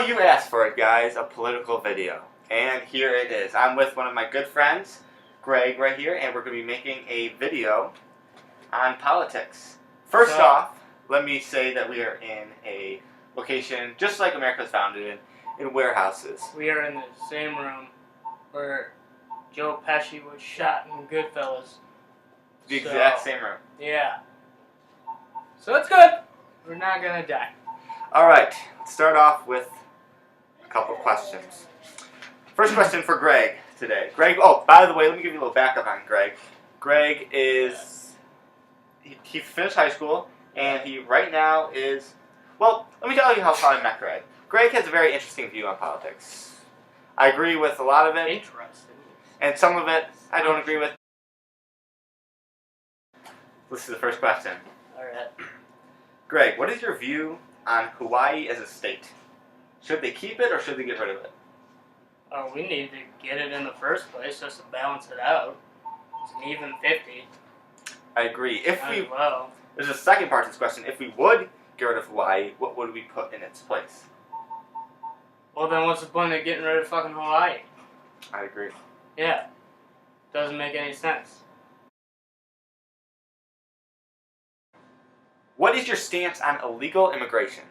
Well, you asked for it, guys, a political video. And here it is. I'm with one of my good friends, Greg, right here, and we're going to be making a video on politics. First off, let me say that we are in a location just like America was founded in warehouses. We are in the same room where Joe Pesci was shot in Goodfellas. The exact same room. Yeah. So it's good. We're not going to die. Alright, let's start off with a couple questions. First question for Greg today. Greg, oh, by the way, let me give you a little backup on Greg. Greg is, he finished high school, and he right now is, well, let me tell you how I met Greg. Greg has a very interesting view on politics. I agree with a lot of it. Interesting. And some of it I don't agree with. This is the first question. Alright. Greg, what is your view on Hawaii as a state? Should they keep it or should they get rid of it? Oh, we need to get it in the first place just to balance it out. It's an even 50. I agree. Well. There's a second part to this question. If we would get rid of Hawaii, what would we put in its place? Well, then what's the point of getting rid of fucking Hawaii? I agree. Yeah. Doesn't make any sense. What is your stance on illegal immigration?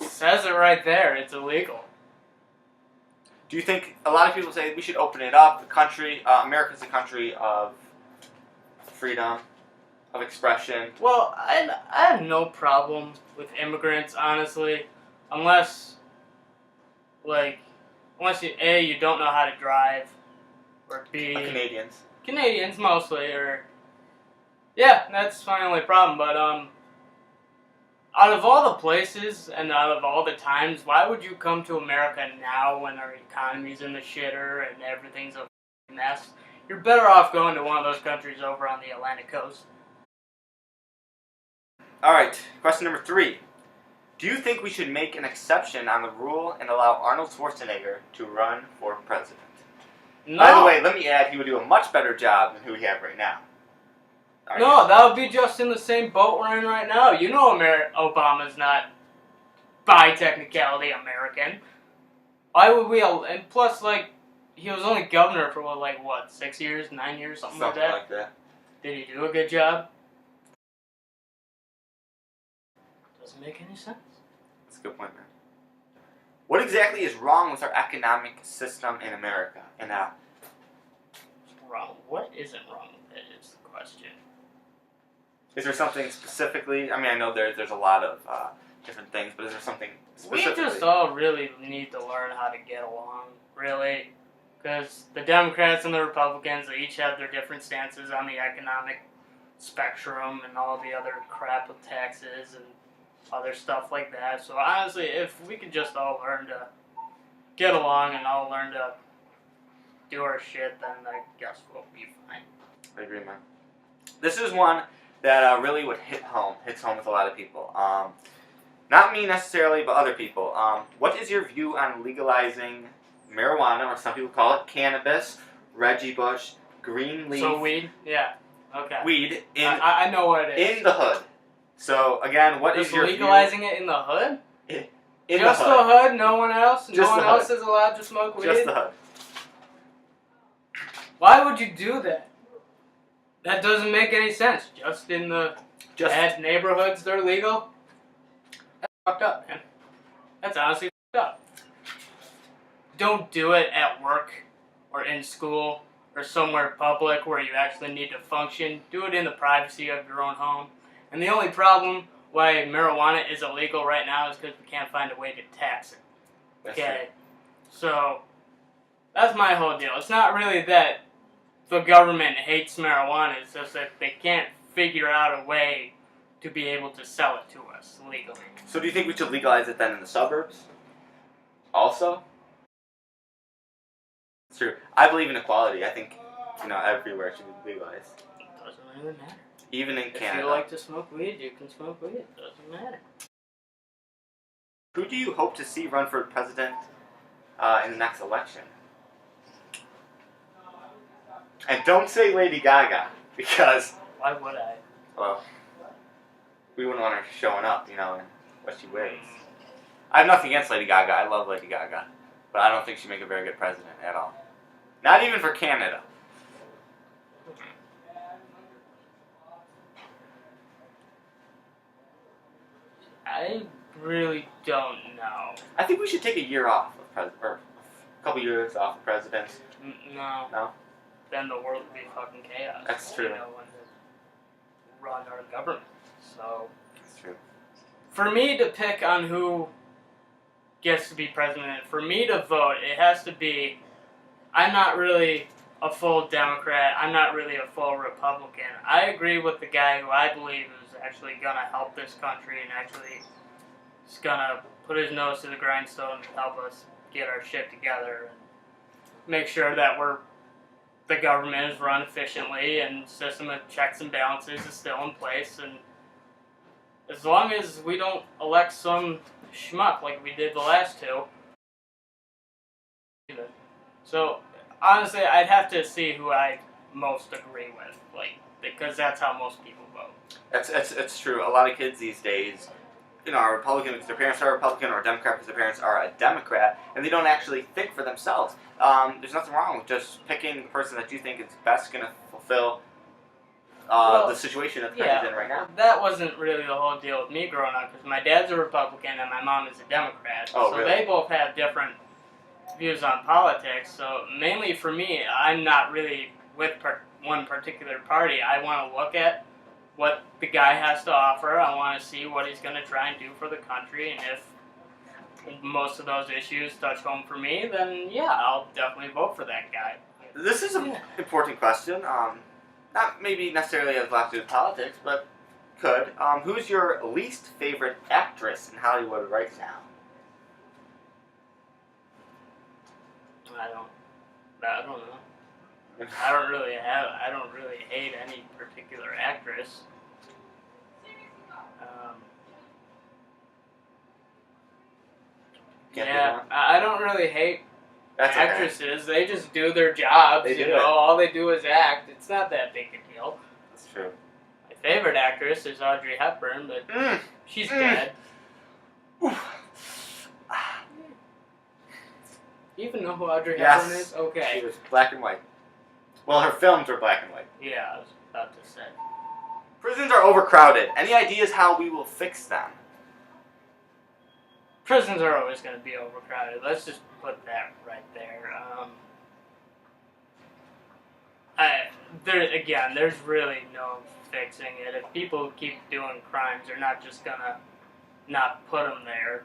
It says it right there. It's illegal. Do you think, a lot of people say we should open it up, the country, America's a country of freedom, of expression. Well, I have no problem with immigrants, honestly, unless you don't know how to drive, or B, Canadians mostly, or, yeah, that's my only problem, but, out of all the places and out of all the times, why would you come to America now when our economy's in the shitter and everything's a mess? You're better off going to one of those countries over on the Atlantic coast. Alright, question number 3. Do you think we should make an exception on the rule and allow Arnold Schwarzenegger to run for president? No. By the way, let me add, he would do a much better job than who we have right now. No, that would be just in the same boat we're in right now. You know Obama's not, by technicality, American. Why would we, and plus, he was only governor for, 6 years, 9 years, something like that? Did he do a good job? Doesn't make any sense. That's a good point, man. What exactly is wrong with our economic system in America? And wrong. What isn't wrong with it is the question. Is there something specifically? I mean, I know there's a lot of different things, but is there something specifically? We just all really need to learn how to get along, really. Because the Democrats and the Republicans, they each have their different stances on the economic spectrum and all the other crap with taxes and other stuff like that. So honestly, if we could just all learn to get along and all learn to do our shit, then I guess we'll be fine. I agree, man. This is one that really would hits home with a lot of people. Not me necessarily, but other people. What is your view on legalizing marijuana, or some people call it cannabis, Reggie Bush, green leaf? So weed? Yeah. Okay. Weed in I know what it is. In the hood. So again, what is your legalizing view? It in the hood? In just the hood. The hood, no one else? Just no one else hood. is allowed to smoke weed? Just the hood. Why would you do that? That doesn't make any sense. Just in the bad neighborhoods, they're legal? That's fucked up, man. That's honestly fucked up. Don't do it at work or in school or somewhere public where you actually need to function. Do it in the privacy of your own home. And the only problem why marijuana is illegal right now is because we can't find a way to tax it. Okay? So, that's my whole deal. It's not really that the government hates marijuana, it's just that they can't figure out a way to be able to sell it to us legally. So do you think we should legalize it then in the suburbs? Also? It's true. I believe in equality. I think, everywhere it should be legalized. It doesn't really matter. Even in Canada. If you like to smoke weed, you can smoke weed. It doesn't matter. Who do you hope to see run for president in the next election? And don't say Lady Gaga, because... Why would I? Well, we wouldn't want her showing up, in what she weighs. I have nothing against Lady Gaga. I love Lady Gaga. But I don't think she'd make a very good president at all. Not even for Canada. I really don't know. I think we should take a year off of or a couple years off of presidents. No. No? Then the world would be fucking chaos. That's true. You know, when they run our government. So. That's true. For me to pick on who gets to be president, for me to vote, it has to be. I'm not really a full Democrat. I'm not really a full Republican. I agree with the guy who I believe is actually going to help this country and actually is going to put his nose to the grindstone and help us get our shit together and make sure that the government is run efficiently and system of checks and balances is still in place. And as long as we don't elect some schmuck like we did the last two. So, honestly, I'd have to see who I most agree with, because that's how most people vote. It's true. A lot of kids these days, are Republican because their parents are Republican, or Democrat because their parents are a Democrat, and they don't actually think for themselves. There's nothing wrong with just picking the person that you think is best going to fulfill the situation that the country's in right now. That wasn't really the whole deal with me growing up, because my dad's a Republican and my mom is a Democrat. Oh, so really? They both have different views on politics. So mainly for me, I'm not really with one particular party. I want to look at what the guy has to offer. I want to see what he's going to try and do for the country, and if most of those issues touch home for me, then yeah, I'll definitely vote for that guy. This is an important question. Not maybe necessarily has a lot to do with politics, but could. Who's your least favorite actress in Hollywood right now? I don't know. I don't really hate any particular actress. I don't really hate actresses. Okay. They just do their jobs. All they do is act. It's not that big a deal. That's true. My favorite actress is Audrey Hepburn, but she's dead. You even know who Audrey Hepburn is? Okay. She was black and white. Well, her films were black and white. Yeah, I was about to say. Prisons are overcrowded. Any ideas how we will fix them? Prisons are always going to be overcrowded. Let's just put that right there. There's really no fixing it. If people keep doing crimes, they're not just going to not put them there.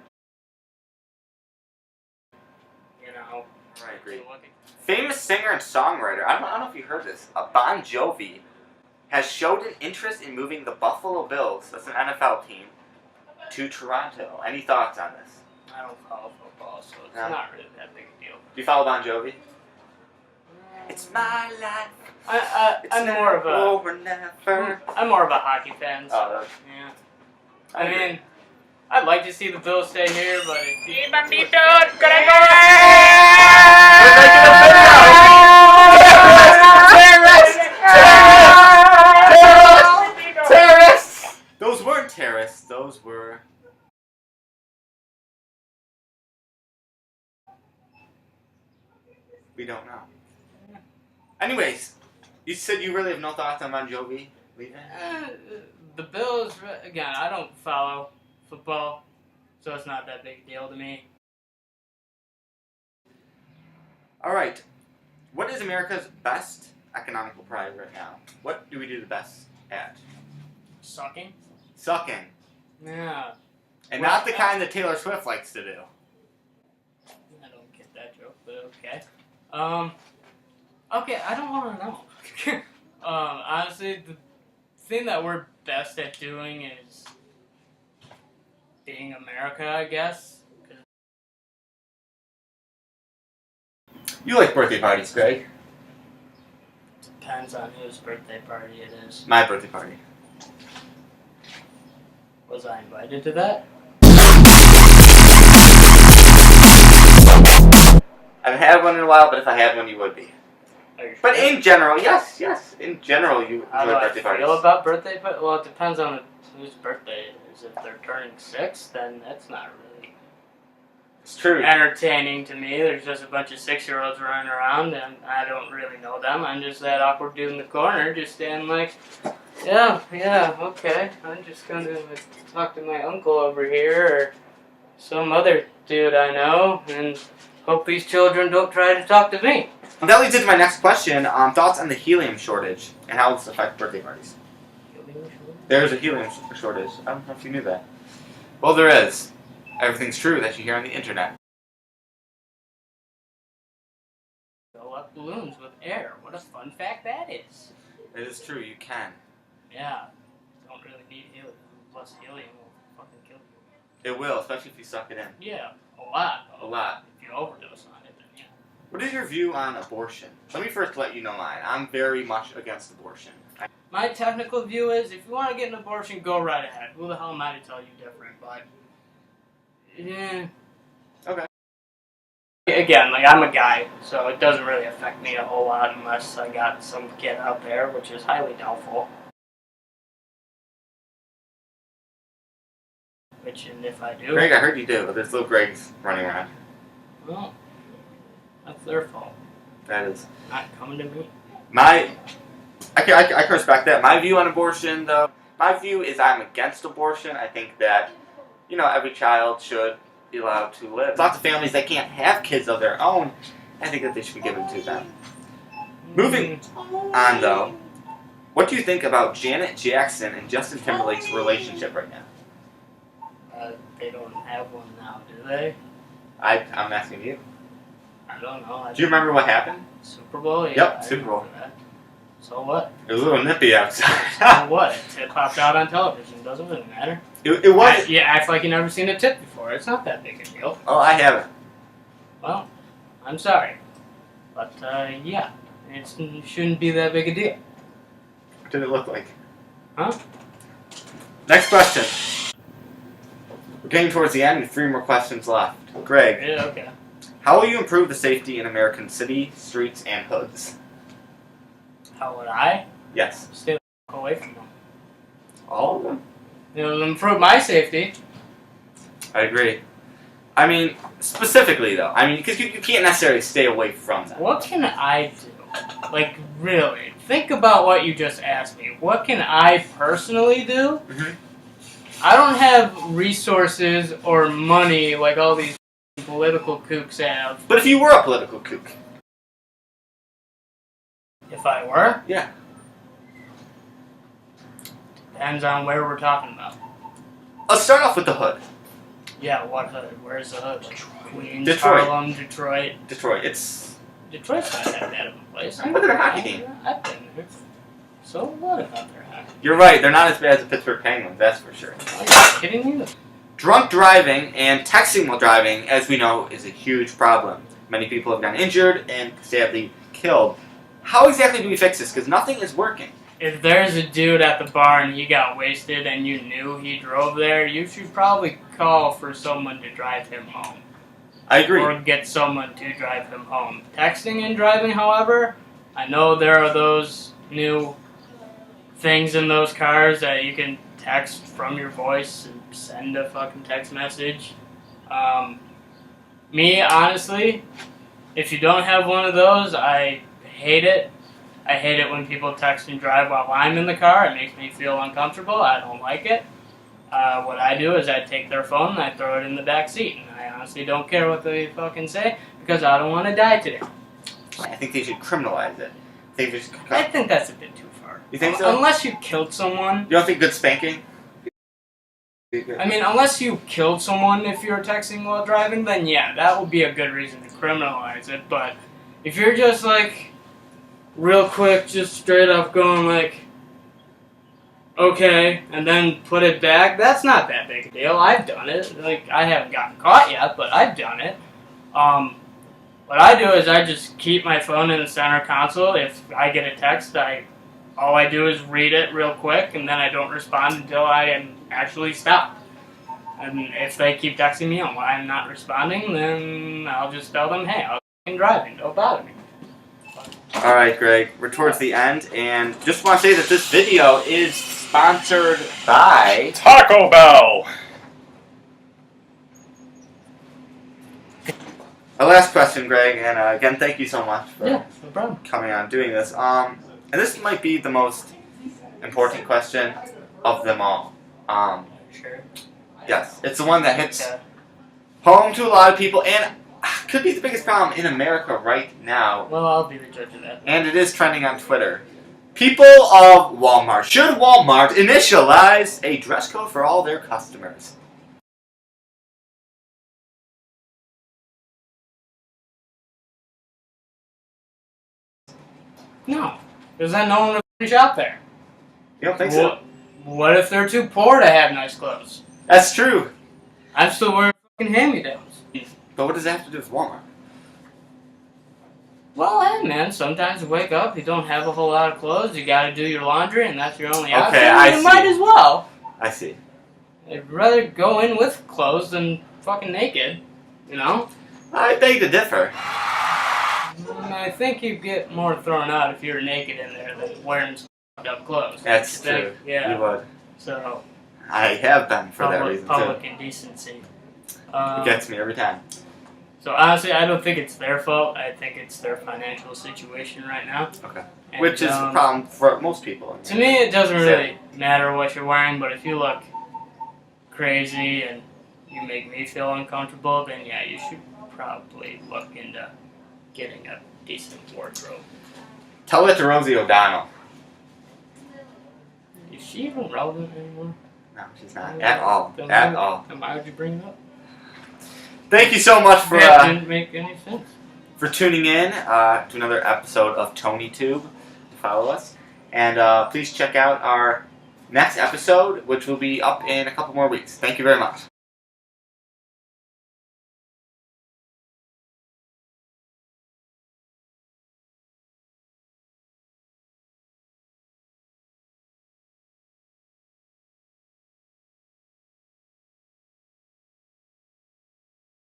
I agree. Famous singer and songwriter, I don't know if you heard this, Bon Jovi has showed an interest in moving the Buffalo Bills, that's an NFL team, to Toronto. Any thoughts on this? I don't follow football, so it's not really that big a deal. Do you follow Bon Jovi? It's my life. I'm more of a hockey fan. So, yeah. I mean, I'd like to see the Bills stay here, but Terrorists! Those weren't terrorists. Those were. We don't know. Anyways, you said you really have no thoughts on Bon Jovi leaving? The Bills, again, I don't follow football, so it's not that big a deal to me. Alright. What is America's best economical prize right now? What do we do the best at? Sucking? Sucking. Yeah. And not the kind that Taylor Swift likes to do. I don't get that joke, but okay. Okay, I don't want to know. Honestly, the thing that we're best at doing is being America, I guess. You like birthday parties, Greg? Depends on whose birthday party it is. My birthday party. Was I invited to that? I haven't had one in a while, but if I had one, you would be. But sure? in general, yes. In general, you enjoy birthday parties. How do I feel about birthday parties? Well, it depends on whose birthday it is. If they're turning 6, then that's not really It's true. entertaining to me. There's just a bunch of 6-year-olds running around, and I don't really know them. I'm just that awkward dude in the corner, just standing like, yeah, okay. I'm just gonna like, talk to my uncle over here or some other dude I know, and hope these children don't try to talk to me. And that leads into my next question. Thoughts on the helium shortage and how it's affect birthday parties? There's a helium shortage. I don't know if you knew that. Well, there is. Everything's true that you hear on the internet. Fill up balloons with air. What a fun fact that is. It is true, you can. Yeah. Don't really need helium. Plus helium will fucking kill you. It will, especially if you suck it in. Yeah, a lot. A lot. If you overdose on it, then yeah. What is your view on abortion? Let me first let you know mine. I'm very much against abortion. My technical view is, if you want to get an abortion, go right ahead. Who the hell am I to tell you different? But, yeah. Okay. Again, like, I'm a guy, so it doesn't really affect me a whole lot unless I got some kid out there, which is highly doubtful. Which, and if I do... Greg, I heard you do. There's little Gregs running around. Well, that's their fault. That is. Not coming to me. I can respect that. My view on abortion, though, my view is I'm against abortion. I think that, every child should be allowed to live. Lots of families that can't have kids of their own, I think that they should be given to them. Moving on, though, what do you think about Janet Jackson and Justin Timberlake's relationship right now? They don't have one now, do they? I'm asking you. I don't know. Do you remember what happened? Super Bowl? Yeah, Yep, Super Bowl. So what? It was a little nippy outside. So what? It popped out on television. Doesn't really matter. It was. You act like you never seen a tip before. It's not that big a deal. Oh, I haven't. Well, I'm sorry. But, yeah. It shouldn't be that big a deal. What did it look like? Huh? Next question. We're getting towards the end. We have 3 more questions left. Greg, Yeah, okay. how will you improve the safety in American city, streets, and hoods? How would I? Yes. Stay the fuck away from them. All of them? It'll improve my safety. I agree. I mean, specifically though. I mean, because you can't necessarily stay away from them. What can I do? Like, really? Think about what you just asked me. What can I personally do? Mm-hmm. I don't have resources or money like all these political kooks have. But if you were a political kook. If I were? Yeah. Depends on where we're talking about. Let's start off with the hood. Yeah, what hood? Where's the hood? Queens, Detroit. Harlem, Detroit. Detroit. It's. Detroit's not that bad of a place. Look at their hockey game. I've been there. So what about their hockey? You're right. They're not as bad as the Pittsburgh Penguins. That's for sure. Are you kidding me? Drunk driving and texting while driving, as we know, is a huge problem. Many people have gotten injured and sadly killed. How exactly do we fix this? Because nothing is working. If there's a dude at the bar and he got wasted and you knew he drove there, you should probably call for someone to drive him home. I agree. Or get someone to drive him home. Texting and driving, however, I know there are those new things in those cars that you can text from your voice and send a fucking text message. Me, honestly, if you don't have one of those, I hate it. I hate it when people text and drive while I'm in the car. It makes me feel uncomfortable. I don't like it. What I do is I take their phone and I throw it in the back seat. And I honestly don't care what they fucking say because I don't want to die today. I think they should criminalize it. I think that's a bit too far. You think so? Unless you killed someone. You don't think good spanking? I mean, unless you killed someone if you're texting while driving, then yeah, that would be a good reason to criminalize it. But if you're just like, real quick, just straight up going like, okay, and then put it back, that's not that big a deal. I've done it. Like, I haven't gotten caught yet, but I've done it. What I do is I just keep my phone in the center console. If I get a text, all I do is read it real quick, and then I don't respond until I am actually stopped. And if they keep texting me and I'm not responding, then I'll just tell them, hey, I was driving, don't bother me. Alright, Greg, we're towards the end, and just want to say that this video is sponsored by Taco Bell! Our last question, Greg, and again, thank you so much for Yeah, no problem. coming on doing this. And this might be the most important question of them all. Sure. Yes, it's the one that hits Okay. home to a lot of people, and could be the biggest problem in America right now. Well, I'll be the judge of that. And it is trending on Twitter. People of Walmart. Should Walmart initialize a dress code for all their customers? No, because then no one will shop there. You don't think so? What if they're too poor to have nice clothes? That's true. I'm still wearing fucking hand-me-downs. But what does that have to do with Walmart? Well, hey, man, sometimes you wake up, you don't have a whole lot of clothes, you gotta do your laundry, and that's your only option. I You see. might as well. I see. I'd rather go in with clothes than fucking naked, you know? I beg to differ. I think you get more thrown out if you're naked in there than wearing some fucked up clothes. That's I think, true. Yeah. You would. So, I have been for that reason public too. indecency. It gets me every time. So honestly, I don't think it's their fault. I think it's their financial situation right now. Okay. And, Which is a problem for most people. To me, it doesn't really matter what you're wearing, but if you look crazy and you make me feel uncomfortable, then yeah, you should probably look into getting a decent wardrobe. Tell it to Rosie O'Donnell. Is she even relevant anymore? No, she's not. At all. Then At all. Then why would you bring it up? Thank you so much for That didn't make any sense. for tuning in to another episode of TonyTube. Follow us. And please check out our next episode, which will be up in a couple more weeks. Thank you very much.